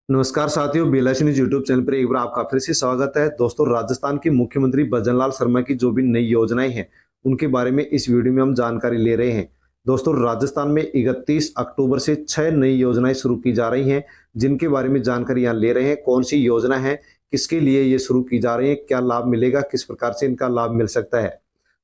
नमस्कार साथियों, बेलाशी news YouTube channel पर एक बार आपका फिर से स्वागत है। दोस्तों, राजस्थान के मुख्यमंत्री भजनलाल शर्मा की जो भी नई योजनाएं हैं उनके बारे में इस वीडियो में हम जानकारी ले रहे हैं। दोस्तों, राजस्थान में 31 अक्टूबर से 6 नई योजनाएं शुरू की जा रही हैं, जिनके बारे में जानकारी यहाँ ले रहे हैं। कौन सी योजना है, किसके लिए ये शुरू की जा रही है, क्या लाभ मिलेगा, किस प्रकार से इनका लाभ मिल सकता है।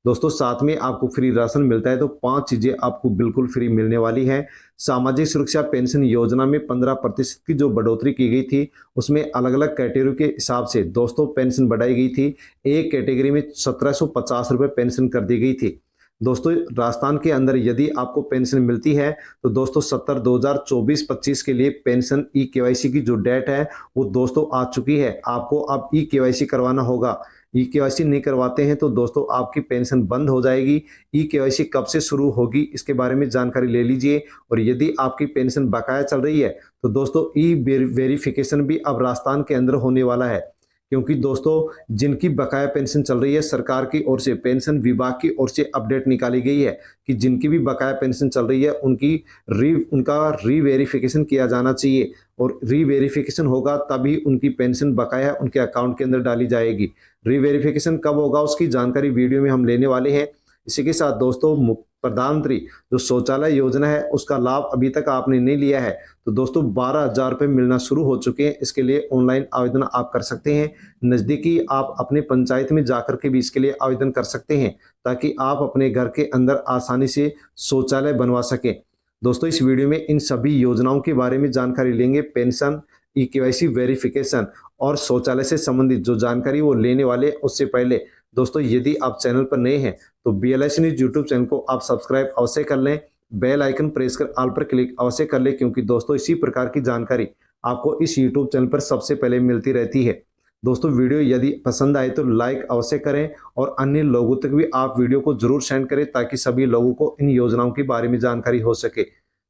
दोस्तों, साथ में आपको फ्री राशन मिलता है, तो 5 चीजें आपको बिल्कुल फ्री मिलने वाली हैं। सामाजिक सुरक्षा पेंशन योजना में 15% की जो बढ़ोतरी की गई थी, उसमें अलग अलग कैटेगरी के हिसाब से दोस्तों पेंशन बढ़ाई गई थी। एक कैटेगरी में 1750 रुपये पेंशन कर दी गई थी। दोस्तों, राजस्थान के अंदर यदि आपको पेंशन मिलती है तो दोस्तों 2024-25 के लिए पेंशन ई केवाईसी की जो डेट है वो दोस्तों आ चुकी है। आपको अब ई केवाईसी करवाना होगा। ई केवाईसी नहीं करवाते हैं तो दोस्तों आपकी पेंशन बंद हो जाएगी। ई केवाईसी कब से शुरू होगी, इसके बारे में जानकारी ले लीजिए। और यदि आपकी पेंशन बकाया चल रही है तो दोस्तों ई वेरिफिकेशन भी अब राजस्थान के अंदर होने वाला है। क्योंकि दोस्तों जिनकी बकाया पेंशन चल रही है, सरकार की ओर से, पेंशन विभाग की ओर से अपडेट निकाली गई है कि जिनकी भी बकाया पेंशन चल रही है उनका रीवेरिफिकेशन किया जाना चाहिए। और रीवेरिफिकेशन होगा तभी उनकी पेंशन बकाया उनके अकाउंट के अंदर डाली जाएगी। रीवेरिफिकेशन कब होगा उसकी जानकारी वीडियो में हम लेने वाले हैं। इसी के साथ दोस्तों, प्रधानमंत्री जो शौचालय योजना है उसका लाभ अभी तक आपने नहीं लिया है तो दोस्तों 12,000 रुपये मिलना शुरू हो चुके हैं। इसके लिए ऑनलाइन आवेदन आप कर सकते हैं। नज़दीकी आप अपने पंचायत में जाकर के भी इसके लिए आवेदन कर सकते हैं, ताकि आप अपने घर के अंदर आसानी से शौचालय बनवा सकें। दोस्तों, इस वीडियो में इन सभी योजनाओं के बारे में जानकारी लेंगे। पेंशन, ई केवाईसी वेरिफिकेशन और शौचालय से संबंधित जो जानकारी वो लेने वाले। उससे पहले दोस्तों, यदि आप चैनल पर नए हैं तो BLS न्यूज यूट्यूब चैनल को आप सब्सक्राइब अवश्य कर लें। बेल आइकन प्रेस कर ऑल पर क्लिक अवश्य कर लें, क्योंकि दोस्तों इसी प्रकार की जानकारी आपको इस यूट्यूब चैनल पर सबसे पहले मिलती रहती है। दोस्तों, वीडियो यदि पसंद आए तो लाइक अवश्य करें और अन्य लोगों तक भी आप वीडियो को जरूर सेंड करें, ताकि सभी लोगों को इन योजनाओं के बारे में जानकारी हो सके।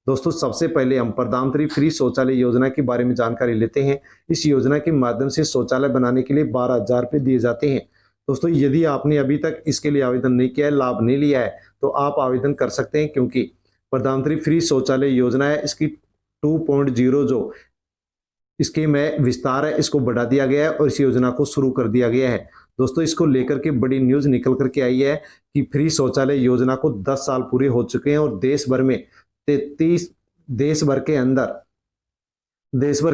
दोस्तों, सबसे पहले हम प्रधानमंत्री फ्री शौचालय योजना के बारे में जानकारी लेते हैं। इस योजना के माध्यम से शौचालय बनाने के लिए 12,000 रुपये दिए जाते हैं। दोस्तों, यदि आपने अभी तक इसके लिए आवेदन नहीं किया है, लाभ नहीं लिया है, तो आप आवेदन कर सकते हैं। क्योंकि प्रधानमंत्री फ्री शौचालय योजना है, इसकी 2.0 जो स्कीम है, विस्तार है, इसको बढ़ा दिया गया है और इस योजना को शुरू कर दिया गया है। दोस्तों, इसको लेकर के बड़ी न्यूज निकल करके आई है कि फ्री शौचालय योजना को 10 साल पूरे हो चुके हैं और देश भर में 33 देश भर के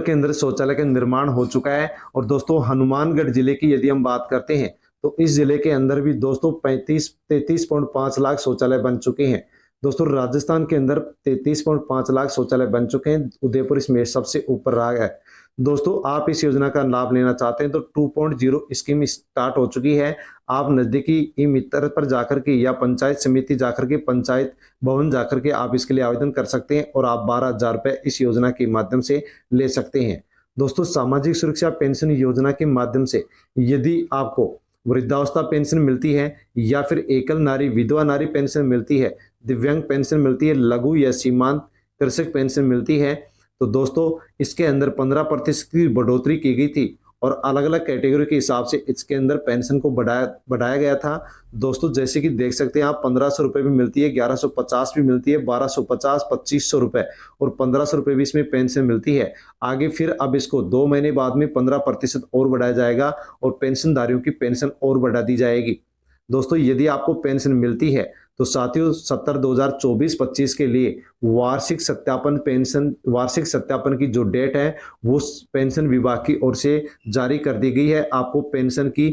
अंदर शौचालय का निर्माण हो चुका है। और दोस्तों, हनुमानगढ़ जिले की यदि हम बात करते हैं तो इस जिले के अंदर भी दोस्तों 33.5 लाख शौचालय बन चुके हैं। दोस्तों, राजस्थान के अंदर 33.5 लाख शौचालय बन चुके हैं। उदयपुर इसमें सबसे ऊपर रहा है। दोस्तों, आप इस योजना का लाभ लेना चाहते हैं तो 2.0 स्कीम स्टार्ट हो चुकी है। आप नजदीकी ई मित्र पर जाकर के या पंचायत समिति जाकर के, पंचायत भवन जाकर के आप इसके लिए आवेदन कर सकते हैं और आप 12,000 रुपये इस योजना के माध्यम से ले सकते हैं। दोस्तों, सामाजिक सुरक्षा पेंशन योजना के माध्यम से यदि आपको वृद्धावस्था पेंशन मिलती है या फिर एकल नारी विधवा नारी पेंशन मिलती है, दिव्यांग पेंशन मिलती है, लघु या सीमांत कृषक पेंशन मिलती है, तो दोस्तों इसके अंदर 15% की बढ़ोतरी की गई थी और अलग अलग कैटेगरी के हिसाब से इसके अंदर पेंशन को बढ़ाया गया था। दोस्तों, जैसे कि देख सकते हैं आप, 1,500 रुपये भी मिलती है, 1,150 भी मिलती है, 1,250, 2,500 रुपये और 1,500 रुपये भी इसमें पेंशन मिलती है। आगे फिर अब इसको 2 महीने बाद में 15% और बढ़ाया जाएगा और पेंशनधारियों की पेंशन और बढ़ा दी जाएगी। दोस्तों, यदि आपको पेंशन मिलती है तो साथियों 2024-25 के लिए वार्षिक सत्यापन की जो डेट है वो पेंशन विभाग की ओर से जारी कर दी गई है। आपको पेंशन की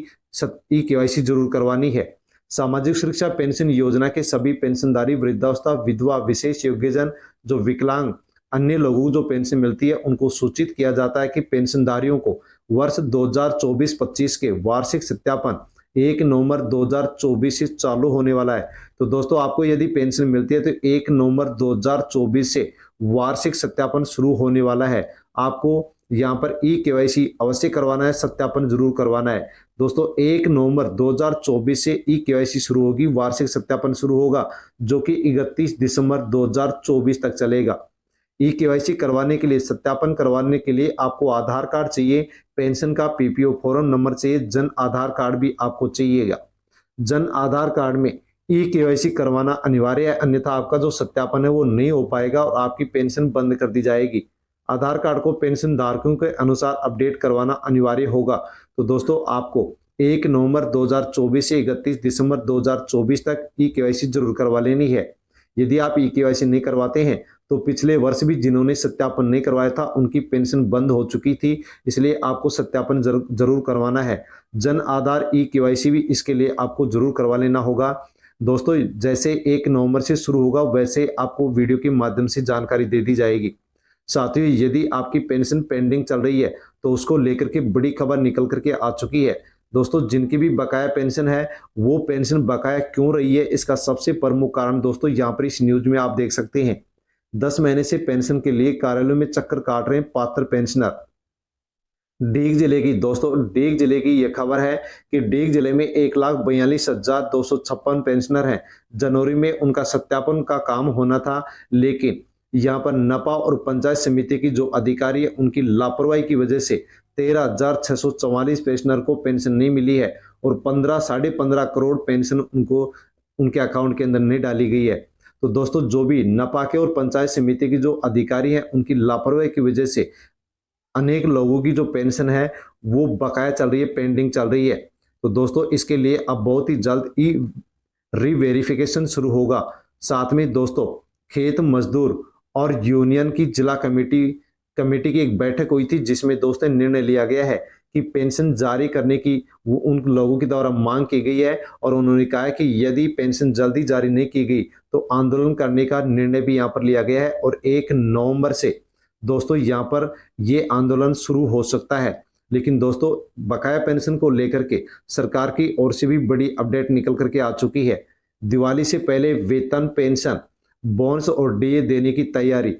ई केवाईसी जरूर करवानी है। सामाजिक सुरक्षा पेंशन योजना के सभी पेंशनधारी, वृद्धावस्था, विधवा, विशेष योग्यजन, जो विकलांग, अन्य लोगों को जो पेंशन मिलती है उनको सूचित किया जाता है कि पेंशनधारियों को वर्ष 2024-25 के वार्षिक सत्यापन 1 नवंबर 2024 से चालू होने वाला है। तो दोस्तों, आपको यदि पेंशन मिलती है तो 1 नवंबर 2024 से वार्षिक सत्यापन शुरू होने वाला है। आपको यहाँ पर ई केवाईसी अवश्य करवाना है, सत्यापन जरूर करवाना है। दोस्तों, 1 नवंबर 2024 से ई केवाईसी शुरू होगी, वार्षिक सत्यापन शुरू होगा, जो कि 31 दिसंबर 2024 तक चलेगा। ई केवाईसी करवाने के लिए, सत्यापन करवाने के लिए आपको आधार कार्ड चाहिए, पेंशन का पीपीओ फॉर्म नंबर चाहिए, जन आधार कार्ड भी आपको चाहिएगा। जन आधार कार्ड में ई केवाईसी करवाना अनिवार्य है, अन्यथा आपका जो सत्यापन है वो नहीं हो पाएगा और आपकी पेंशन बंद कर दी जाएगी। आधार कार्ड को पेंशन धारकों के अनुसार अपडेट करवाना अनिवार्य होगा। तो दोस्तों आपको 1 नवंबर 2024 से 31 दिसंबर 2024 तक ई-केवाईसी जरूर करवा लेनी है। यदि आप ई-केवाईसी नहीं करवाते हैं तो पिछले वर्ष भी जिन्होंने सत्यापन नहीं करवाया था उनकी पेंशन बंद हो चुकी थी, इसलिए आपको सत्यापन जरूर करवाना है। जन आधार ई-केवाईसी भी इसके लिए आपको जरूर करवा लेना होगा। दोस्तों जैसे 1 नवंबर से शुरू होगा वैसे आपको वीडियो के माध्यम से जानकारी दे दी जाएगी। साथ ही यदि आपकी पेंशन पेंडिंग चल रही है तो उसको लेकर के बड़ी खबर निकल करके आ चुकी है। दोस्तों जिनकी भी बकाया पेंशन है वो पेंशन बकाया क्यों रही है, इसका सबसे प्रमुख कारण दोस्तों यहाँ पर इस न्यूज में आप देख सकते हैं। 10 महीने से पेंशन के लिए कार्यालयों में चक्कर काट रहे हैं पात्र पेंशनर। डीग जिले की दोस्तों डीग जिले की यह खबर है कि डीग जिले में 1,42,256 पेंशनर हैं। जनवरी में उनका सत्यापन का काम होना था, लेकिन यहाँ पर नपा और पंचायत समिति की जो अधिकारी है उनकी लापरवाही की वजह से 13,644 पेंशनर को पेंशन नहीं मिली है और 15 करोड़ पेंशन उनको उनके अकाउंट के अंदर नहीं डाली गई है। तो दोस्तों जो भी नपा के और पंचायत समिति की जो अधिकारी हैं उनकी लापरवाही की वजह से अनेक लोगों की जो पेंशन है वो बकाया चल रही है, पेंडिंग चल रही है। तो दोस्तों इसके लिए अब बहुत ही जल्द ई रीवेरिफिकेशन शुरू होगा। साथ में दोस्तों खेत मजदूर और यूनियन की जिला कमेटी की एक बैठक हुई थी जिसमें दोस्तों निर्णय लिया गया है कि पेंशन जारी करने की वो उन लोगों के द्वारा मांग की गई है और उन्होंने कहा है कि यदि पेंशन जल्दी जारी नहीं की गई तो आंदोलन करने का निर्णय भी यहाँ पर लिया गया है और 1 नवंबर से दोस्तों यहाँ पर ये आंदोलन शुरू हो सकता है। लेकिन दोस्तों बकाया पेंशन को लेकर के सरकार की ओर से भी बड़ी अपडेट निकल करके आ चुकी है। दिवाली से पहले वेतन, पेंशन, बोनस और डीए देने की तैयारी।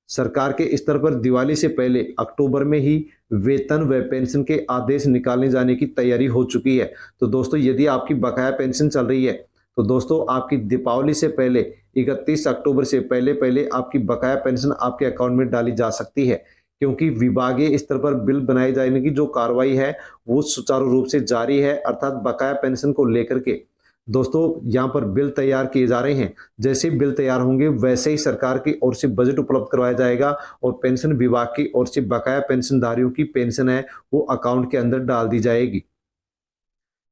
सरकार के स्तर पर दिवाली से पहले अक्टूबर में ही वेतन व पेंशन के आदेश निकालने जाने की तैयारी हो चुकी है। तो दोस्तों यदि आपकी बकाया पेंशन चल रही है तो दोस्तों आपकी दीपावली से पहले 31 अक्टूबर से पहले आपकी बकाया पेंशन आपके अकाउंट में डाली जा सकती है, क्योंकि विभागीय स्तर पर बिल बनाए जाने की जो कार्रवाई है वो सुचारू रूप से जारी है। अर्थात बकाया पेंशन को लेकर के दोस्तों यहाँ पर बिल तैयार किए जा रहे हैं। जैसे बिल तैयार होंगे वैसे ही सरकार की ओर से बजट उपलब्ध करवाया जाएगा और पेंशन विभाग की ओर से बकाया पेंशनधारियों की पेंशन है वो अकाउंट के अंदर डाल दी जाएगी।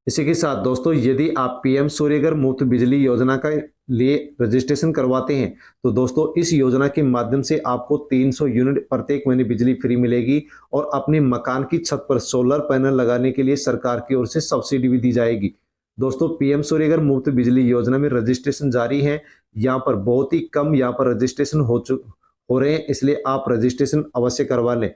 इसी के साथ दोस्तों यदि आप पीएम सूर्यघर मुफ्त बिजली योजना का लिए रजिस्ट्रेशन करवाते हैं तो दोस्तों इस योजना के माध्यम से आपको 300 यूनिट प्रत्येक महीने बिजली फ्री मिलेगी और अपने मकान की छत पर सोलर पैनल लगाने के लिए सरकार की ओर से सब्सिडी भी दी जाएगी। दोस्तों पीएम सूर्यघर मुफ्त बिजली योजना में रजिस्ट्रेशन जारी है। यहाँ पर बहुत ही कम यहाँ पर रजिस्ट्रेशन हो रहे हैं, इसलिए आप रजिस्ट्रेशन अवश्य करवा लें।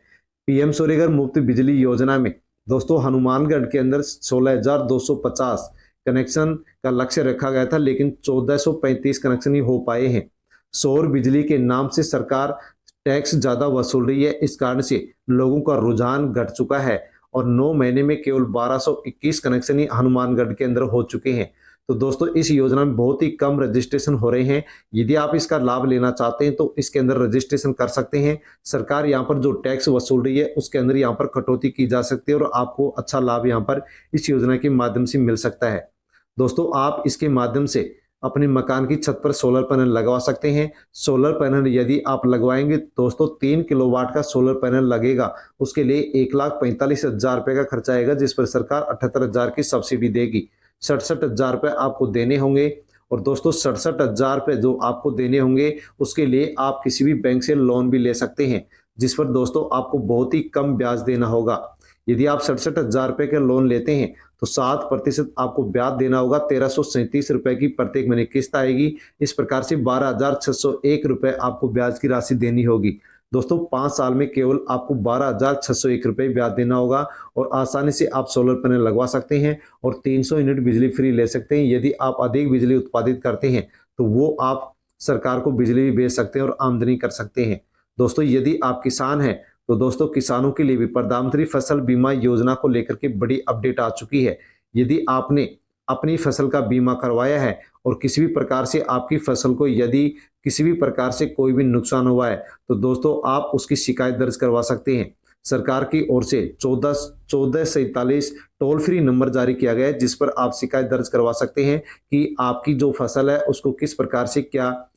पीएम सूर्यघर मुफ्त बिजली योजना में दोस्तों हनुमानगढ़ के अंदर 16,250 कनेक्शन का लक्ष्य रखा गया था, लेकिन 1435 कनेक्शन ही हो पाए हैं। सौर बिजली के नाम से सरकार टैक्स ज्यादा वसूल रही है, इस कारण से लोगों का रुझान घट चुका है और 9 महीने में केवल 1221 कनेक्शन ही हनुमानगढ़ के अंदर हो चुके हैं। तो दोस्तों इस योजना में बहुत ही कम रजिस्ट्रेशन हो रहे हैं। यदि आप इसका लाभ लेना चाहते हैं तो इसके अंदर रजिस्ट्रेशन कर सकते हैं। सरकार यहाँ पर जो टैक्स वसूल रही है उसके अंदर यहाँ पर कटौती की जा सकती है और आपको अच्छा लाभ यहाँ पर इस योजना के माध्यम से मिल सकता है। दोस्तों आप इसके माध्यम से अपने मकान की छत पर सोलर पैनल लगवा सकते हैं। सोलर पैनल यदि आप लगवाएंगे दोस्तों 3 किलोवाट का सोलर पैनल लगेगा, उसके लिए 1,45,000 रुपये का खर्चा आएगा, जिस पर सरकार 78,000 की सब्सिडी देगी। 67,000 रुपये आपको देने होंगे और दोस्तों 67,000 रुपये जो आपको देने होंगे उसके लिए आप किसी भी बैंक से लोन भी ले सकते हैं, जिस पर दोस्तों आपको बहुत ही कम ब्याज देना होगा। यदि आप 67,000 रुपये का लोन लेते हैं तो 7% आपको ब्याज देना होगा। 1,337 रुपये की प्रत्येक महीने किस्त आएगी। इस प्रकार से 12,601 रुपये आपको ब्याज की राशि देनी होगी। दोस्तों 5 साल में केवल आपको 12,601 रुपये ब्याज देना होगा और आसानी से आप सोलर पैनल लगवा सकते हैं और 300 यूनिट बिजली फ्री ले सकते हैं। यदि आप अधिक बिजली उत्पादित करते हैं तो वो आप सरकार को बिजली भी बेच सकते हैं और आमदनी कर सकते हैं। दोस्तों यदि आप किसान हैं तो दोस्तों किसानों के लिए भी प्रधानमंत्री फसल बीमा योजना को लेकर के बड़ी अपडेट आ चुकी है। यदि आपने अपनी फसल का बीमा करवाया है और किसी भी प्रकार से आपकी फसल को यदि किसी भी प्रकार से कोई भी नुकसान हुआ है तो दोस्तों आप उसकी शिकायत दर्ज करवा सकते हैं। सरकार की ओर से 1447 टोल फ्री नंबर जारी किया गया है, जिस पर आप शिकायत दर्ज करवा सकते हैं कि आपकी जो फसल है उसको किस प्रकार से क्या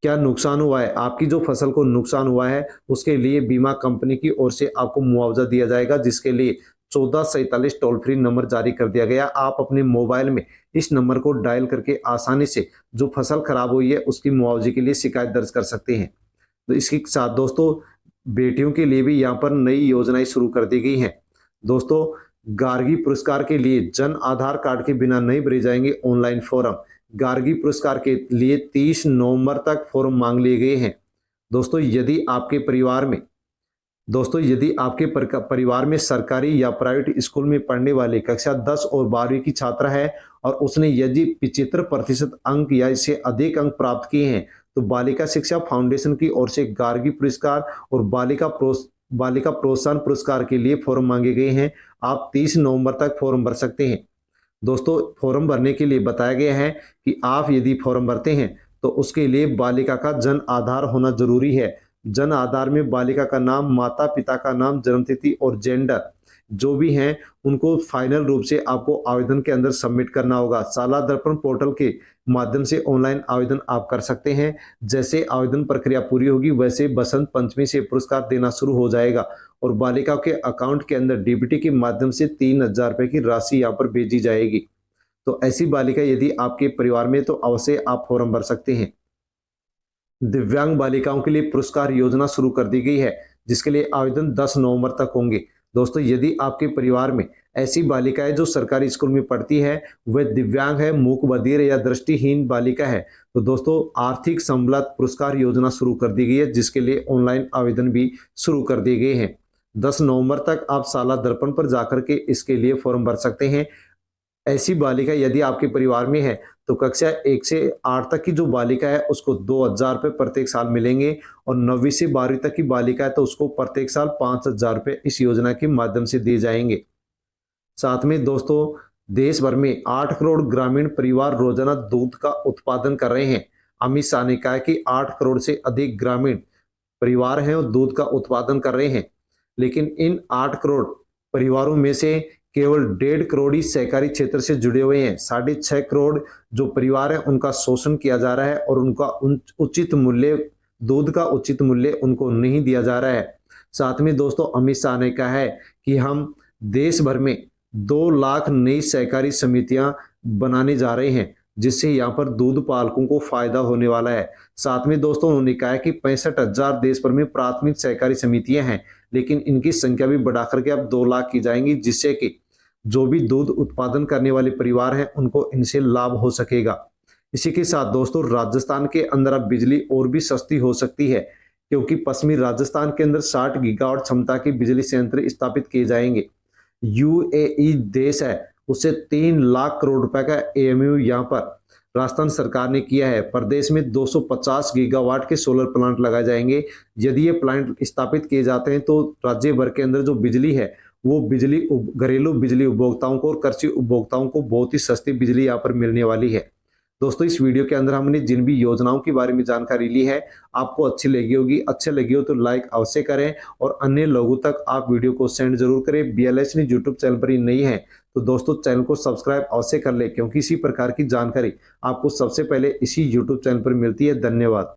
क्या नुकसान हुआ है, आपकी जो फसल को नुकसान हुआ है उसके लिए बीमा कंपनी की ओर से आपको मुआवजा दिया जाएगा, जिसके लिए 1447 टोल फ्री नंबर जारी कर दिया गया। आप अपने मोबाइल में इस नंबर को डायल करके आसानी से जो फसल खराब हुई है उसकी मुआवजे के लिए शिकायत दर्ज कर सकते हैं। तो इसके साथ दोस्तों बेटियों के लिए भी यहाँ पर नई योजनाएं शुरू कर दी गई हैं। दोस्तों गार्गी पुरस्कार के लिए जन आधार कार्ड के बिना नहीं भरे जाएंगे ऑनलाइन फॉर्म। गार्गी पुरस्कार के लिए 30 नवंबर तक फॉर्म मांग लिए गए हैं। दोस्तों यदि आपके परिवार में सरकारी या प्राइवेट स्कूल में पढ़ने वाले कक्षा 10 और 12वीं की छात्रा है और उसने यदि 75% अंक या इससे अधिक अंक प्राप्त किए हैं तो बालिका शिक्षा फाउंडेशन की ओर से गार्गी पुरस्कार और बालिका प्रोत्साहन पुरस्कार के लिए फॉर्म मांगे गए हैं। आप 30 नवंबर तक फॉर्म भर सकते हैं। दोस्तों फॉर्म भरने के लिए बताया गया है कि आप यदि फॉर्म भरते हैं तो उसके लिए बालिका का जन आधार होना जरूरी है। जन आधार में बालिका का नाम, माता पिता का नाम, जन्मतिथि और जेंडर जो भी हैं उनको फाइनल रूप से आपको आवेदन के अंदर सबमिट करना होगा। साला दर्पण पोर्टल के माध्यम से ऑनलाइन आवेदन आप कर सकते हैं। जैसे आवेदन प्रक्रिया पूरी होगी वैसे बसंत पंचमी से पुरस्कार देना शुरू हो जाएगा और बालिका के अकाउंट के अंदर डीबीटी के माध्यम से 3000 रुपए की राशि यहाँ पर भेजी जाएगी। तो ऐसी बालिका यदि आपके परिवार में तो अवश्य आप फॉर्म भर सकते हैं। दिव्यांग बालिकाओं के लिए पुरस्कार योजना शुरू कर दी गई है, जिसके लिए आवेदन 10 नवंबर तक होंगे। दोस्तों यदि आपके परिवार में ऐसी बालिकाएं जो सरकारी स्कूल में पढ़ती है, वह दिव्यांग है, मूक बधिर या दृष्टिहीन बालिका है, तो दोस्तों आर्थिक संबल पुरस्कार योजना शुरू कर दी गई है, जिसके लिए ऑनलाइन आवेदन भी शुरू कर दिए गए हैं। 10 नवंबर तक आप साला दर्पण पर जाकर के इसके लिए फॉर्म भर सकते हैं। ऐसी बालिका यदि आपके परिवार में है तो कक्षा 1 से 8 तक की जो बालिका है उसको 2000 रुपये प्रत्येक साल मिलेंगे और 9वीं से 12वीं तक की बालिका है तो उसको प्रत्येक साल 5000 रुपये इस योजना के माध्यम से दिए जाएंगे। साथ में दोस्तों देश भर में 8 करोड़ ग्रामीण परिवार रोजाना दूध का उत्पादन कर रहे हैं। अमित शाह ने कहा कि 8 करोड़ से अधिक ग्रामीण परिवार हैं और दूध का उत्पादन कर रहे हैं, लेकिन इन 8 करोड़ परिवारों में से केवल 1.5 करोड़ ही सहकारी क्षेत्र से जुड़े हुए हैं। 6.5 करोड़ जो परिवार है उनका शोषण किया जा रहा है और उनका उचित मूल्य, दूध का उचित मूल्य उनको नहीं दिया जा रहा है। साथ में दोस्तों अमित शाह ने कहा है कि हम देश भर में 2 लाख नई सहकारी समितियां बनाने जा रहे हैं, जिससे यहाँ पर दूध पालकों को फायदा होने वाला है। साथ में दोस्तों उन्होंने कहा कि 65,000 देश भर में प्राथमिक सहकारी समितियां हैं, लेकिन इनकी संख्या भी बढ़ा करके अब 2 लाख की जाएंगी, जिससे कि जो भी दूध उत्पादन करने वाले परिवार हैं उनको इनसे लाभ हो सकेगा। इसी के साथ दोस्तों राजस्थान के अंदर अब बिजली और भी सस्ती हो सकती है, क्योंकि पश्चिमी राजस्थान के अंदर 60 गीगावाट क्षमता के बिजली संयंत्र स्थापित किए जाएंगे। यूएई देश है, उससे 3 लाख करोड़ रुपए का एएमयू यहाँ पर राजस्थान सरकार ने किया है। प्रदेश में 250 गीगावाट के सोलर प्लांट लगाए जाएंगे। यदि ये प्लांट स्थापित किए जाते हैं तो राज्य भर के अंदर जो बिजली है वो घरेलू बिजली उपभोक्ताओं को और कृषि उपभोक्ताओं को बहुत ही सस्ती बिजली यहाँ पर मिलने वाली है। दोस्तों इस वीडियो के अंदर हमने जिन भी योजनाओं के बारे में जानकारी ली है आपको अच्छी लगी होगी। अच्छी लगी हो तो लाइक अवश्य करें और अन्य लोगों तक आप वीडियो को सेंड जरूर करें। बीएलएस न्यूज़ यूट्यूब चैनल पर ही नहीं है तो दोस्तों चैनल को सब्सक्राइब अवश्य कर ले, क्योंकि इसी प्रकार की जानकारी आपको सबसे पहले इसी यूट्यूब चैनल पर मिलती है। धन्यवाद।